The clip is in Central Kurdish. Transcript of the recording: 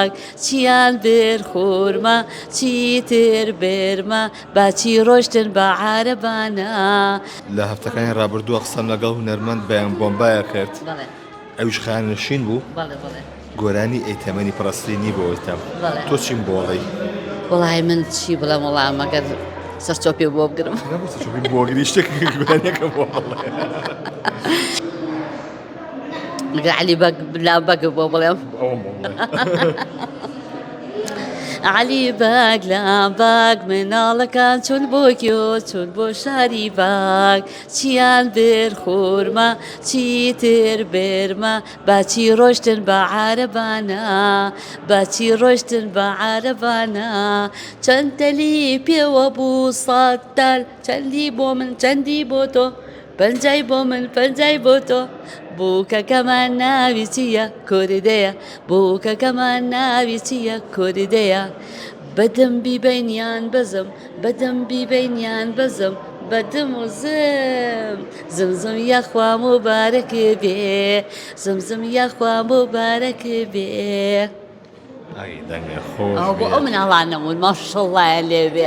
باگ چیان بر خورما چیتر برما باچی ڕۆشتن بە عارەبانە لە هەفتەکانی ڕابردووە قسەم لەگەڵ هونەرمەند بەیان بۆمبایە کرد بەڵێ ئەویش خانەشین بوو بەڵێ بەڵێ گۆرانی ئەیتەمەنی پڕستینی بۆتە بەڵێ. تۆ چیم بۆڵی وڵای من چی بڵێم وەڵام ئەگەر سەرچۆپی بۆ بگرم بۆگری شتێکی گۆرانیەکە بۆ ئەگەر عەلی بەگ لا بەگ بۆ بڵێم علی باگ لا باگ مناڵەکان چون بۆ گیۆ چون بۆ شاری باگ چیان بر خورما چیتر برما باچی ڕۆشتن بە عارەبانە باچی ڕۆشتن بە عارەبانە چەند تەلی پێوە بوو سەد تال چەندی بۆ من چەندی بۆ تۆ پەنجای بۆ من پەنجای بۆ تۆ بووکەکەمان ناوی چییە کوردەیە بووکەکەمان ناوی چییە کوردەیە بەدەم بیبینیان بەزم بەدەم بیبینیان بەزم بەدم و زمزم یاخوا مبارەکە بێ زمزم یاخوا مبارەکە بێ ئای دەنگە خۆش بۆ ئەو مناڵانەمون ماشەڵڵایە لێ بێ